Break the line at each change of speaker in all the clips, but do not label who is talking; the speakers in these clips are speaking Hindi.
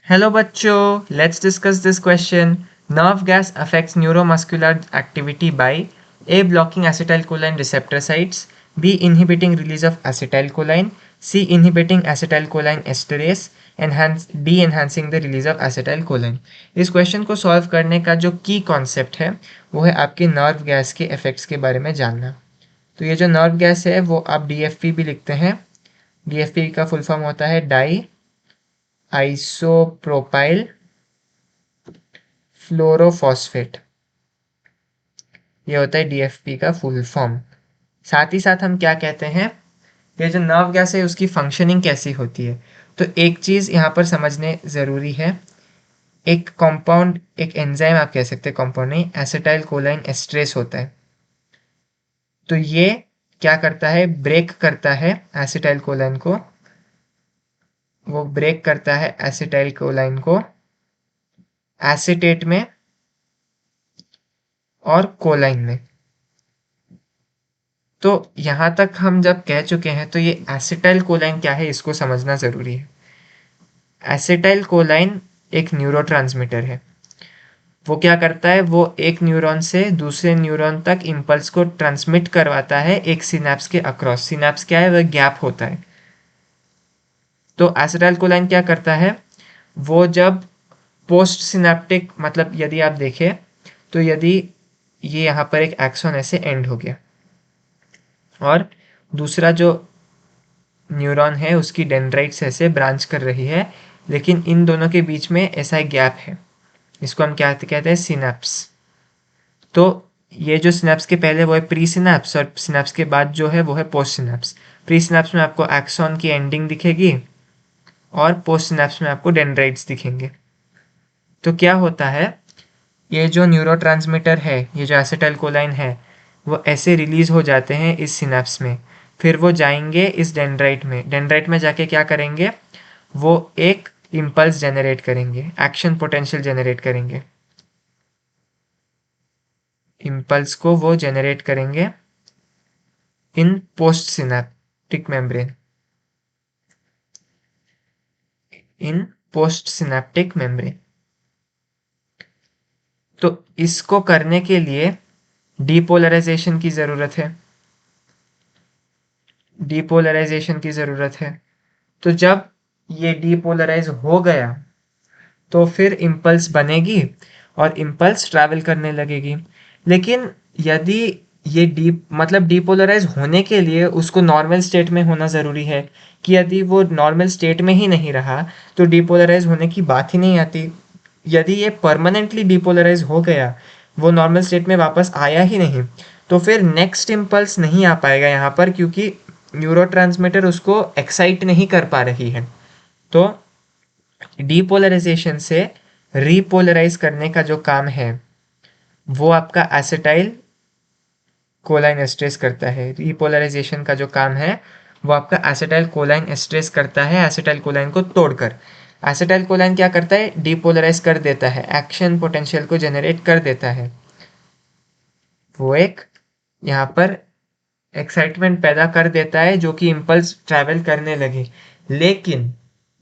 Hello bachcho, let's discuss this question. Nerve gas affects neuromuscular activity by A. Blocking acetylcholine receptor sites, B. Inhibiting release of acetylcholine, C. Inhibiting acetylcholine esterase, D. Enhancing the release of acetylcholine. इस क्वेश्चन को सॉल्व करने का जो की कॉन्सेप्ट है वो है आपके नर्व गैस के इफेक्ट्स के बारे में जानना। तो ये जो नर्व गैस है वो आप DFP भी लिखते हैं। DFP का फुल फॉर्म होता है डाई आइसोप्रोपाइल फ्लोरोफॉस्फेट। ये होता है DFP का फुल फॉर्म। साथ ही साथ हम क्या कहते हैं, ये जो नर्व गैस है उसकी फंक्शनिंग कैसी होती है। तो एक चीज़ यहाँ पर समझने ज़रूरी है। एक कंपाउंड, एक एंजाइम आप कह सकते हैं, कंपाउंड नहीं, एसिटाइल कोलाइन एस्ट्रेस होता है। तो ये क्या करता है, ब्रेक करता है एसिटाइल कोलाइन को। वो ब्रेक करता है एसिटाइल कोलाइन को एसीटेट में और कोलाइन में। तो यहाँ तक हम जब कह चुके हैं तो ये एसिटाइल कोलाइन क्या है इसको समझना ज़रूरी है। एसिटाइल कोलाइन एक न्यूरोट्रांसमीटर है। वो क्या करता है, वो एक न्यूरॉन से दूसरे न्यूरॉन तक इम्पल्स को ट्रांसमिट करवाता है एक सिनैप्स के अक्रॉस। सिनैप्स क्या है, वह गैप होता है। तो एसिटाइल कोलाइन क्या करता है, वो जब पोस्ट सिनैप्टिक, मतलब यदि आप देखें तो यदि ये यहाँ पर एक एक्सॉन ऐसे एंड हो गया और दूसरा जो न्यूरॉन है उसकी डेंड्राइट्स ऐसे ब्रांच कर रही है, लेकिन इन दोनों के बीच में ऐसा एक गैप है, इसको हम क्या कहते हैं, सिनैप्स। तो ये जो सिनैप्स के पहले वो है प्री सिनैप्स और सिनैप्स के बाद जो है वो है पोस्ट सिनैप्स। प्री सिनैप्स में आपको एक्सॉन की एंडिंग दिखेगी और पोस्ट सिनैप्स में आपको डेंड्राइट्स दिखेंगे। तो क्या होता है, ये जो न्यूरोट्रांसमीटर है, ये जो एसिटाइल कोलाइन है, वो ऐसे रिलीज हो जाते हैं इस सिनैप्स में। फिर वो जाएंगे इस डेंड्राइट में। डेंड्राइट में जाके क्या करेंगे, वो एक इम्पल्स जनरेट करेंगे, एक्शन पोटेंशियल जनरेट करेंगे। इम्पल्स को वो जनरेट करेंगे इन पोस्ट सिनैप्टिक मेम्ब्रेन, इन पोस्ट सिनैप्टिक मेम्ब्रेन। तो इसको करने के लिए डीपोलराइजेशन की ज़रूरत है, डीपोलराइजेशन की ज़रूरत है। तो जब ये डीपोलराइज हो गया तो फिर इम्पल्स बनेगी और इम्पल्स ट्रैवल करने लगेगी। लेकिन यदि ये मतलब डीपोलराइज होने के लिए उसको नॉर्मल स्टेट में होना ज़रूरी है, कि यदि वो नॉर्मल स्टेट में ही नहीं रहा तो डीपोलराइज होने की बात ही नहीं आती। यदि ये परमानेंटली डीपोलराइज हो गया, वो नॉर्मल स्टेट में वापस आया ही नहीं, तो फिर नेक्स्ट इम्पल्स नहीं आ पाएगा यहाँ पर, क्योंकि न्यूरोट्रांसमीटर उसको एक्साइट नहीं कर पा रही है। तो डीपोलराइजेशन से रीपोलराइज करने का जो काम है वो आपका एसिटाइल कोलाइन एस्ट्रेस करता है। रीपोलराइजेशन का जो काम है वो आपका एसिटाइल कोलाइन एस्ट्रेस करता है, एसिटाइल कोलाइन को तोड़कर। एसिटाइल कोलाइन क्या करता है, डीपोलराइज कर देता है, एक्शन पोटेंशियल को जनरेट कर देता है। वो एक यहाँ पर एक्साइटमेंट पैदा कर देता है जो कि इम्पल्स ट्रैवल करने लगे। लेकिन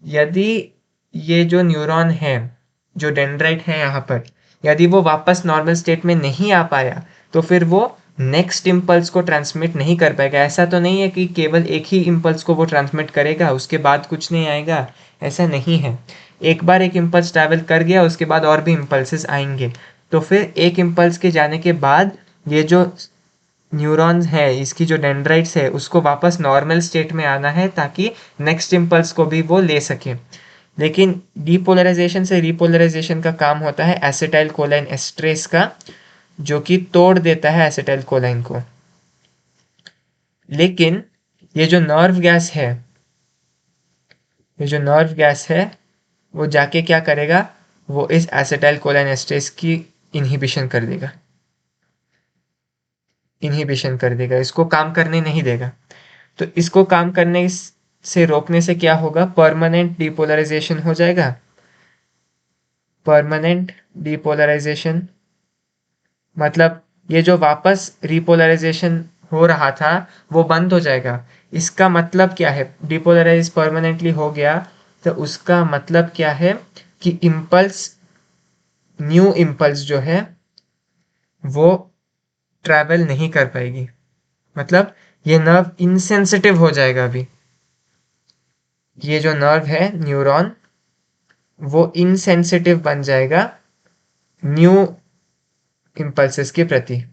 यदि ये जो न्यूरॉन है, जो डेंड्राइट है यहाँ पर, यदि वो वापस नॉर्मल स्टेट में नहीं आ पाया तो फिर वो नेक्स्ट इम्पल्स को ट्रांसमिट नहीं कर पाएगा। ऐसा तो नहीं है कि केवल एक ही इम्पल्स को वो ट्रांसमिट करेगा उसके बाद कुछ नहीं आएगा, ऐसा नहीं है। एक बार एक इम्पल्स ट्रैवल कर गया उसके बाद और भी इम्पल्सेस आएंगे। तो फिर एक इम्पल्स के जाने के बाद ये जो न्यूरॉन्स है, इसकी जो डेंड्राइट्स है, उसको वापस नॉर्मल स्टेट में आना है ताकि नेक्स्ट इम्पल्स को भी वो ले सके। लेकिन डीपोलराइजेशन से रीपोलराइजेशन का काम होता है एसिटाइल कोलाइन एस्ट्रेस का, जो कि तोड़ देता है एसिटाइल कोलाइन को। लेकिन ये जो नर्व गैस है, ये जो नर्व गैस है वो जाके क्या करेगा, वो इस एसिटाइल कोलाइन एस्ट्रेस की इनहिबिशन कर देगा, इनहिबिशन कर देगा, इसको काम करने नहीं देगा। तो इसको काम करने से रोकने से क्या होगा, परमानेंट डिपोलराइजेशन हो जाएगा। परमानेंट डिपोलराइजेशन मतलब ये जो वापस रिपोलराइजेशन हो रहा था वो बंद हो जाएगा। इसका मतलब क्या है, डिपोलराइज परमानेंटली हो गया तो उसका मतलब क्या है, कि न्यू इम्पल्स जो है वो ट्रैवल नहीं कर पाएगी, मतलब ये नर्व इनसेंसिटिव हो जाएगा अभी। ये जो नर्व है न्यूरॉन वो इनसेंसिटिव बन जाएगा न्यू इम्पल्सेस के प्रति,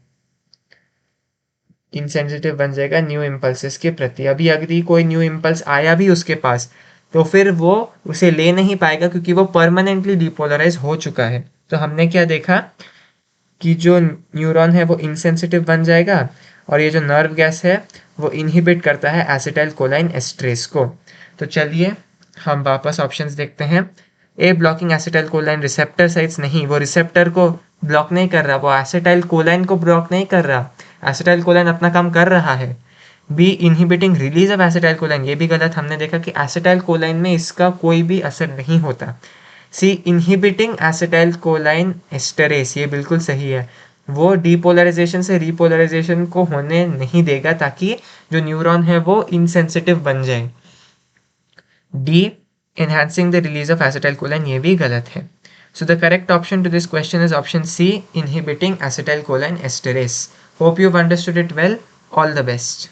इनसेंसिटिव बन जाएगा न्यू इम्पल्सेस के प्रति। अभी अगर कोई न्यू इम्पल्स आया भी उसके पास तो फिर वो उसे ले नहीं पाएगा क्योंकि वो परमानेंटली डिपोलराइज हो चुका है। तो हमने क्या देखा कि जो न्यूरॉन है वो इनसेंसिटिव बन जाएगा और ये जो नर्व गैस है वो इनहिबिट करता है एसिटाइल कोलाइन एस्ट्रेस को। तो चलिए हम वापस ऑप्शंस देखते हैं। A blocking acetylcholine receptor sites, नहीं, वो रिसेप्टर को ब्लॉक नहीं कर रहा, वो एसिटाइल कोलाइन को ब्लॉक नहीं कर रहा, एसिटाइल कोलाइन अपना काम कर रहा है। B inhibiting release of acetylcholine, ये भी गलत, हमने देखा कि एसिटाइल कोलाइन में इसका कोई भी असर नहीं होता। सी इनहिबिटिंग एसिटाइल कोलाइन एस्टरेस, ये बिल्कुल सही है, वो डीपोलराइजेशन से रीपोलराइजेशन को होने नहीं देगा ताकि जो न्यूरॉन है वो इनसेंसिटिव बन जाए। D enhancing the release of acetylcholine, ये भी गलत है। So the correct option to this question is option C, inhibiting acetylcholine esterase. Hope you've understood it well. All the best.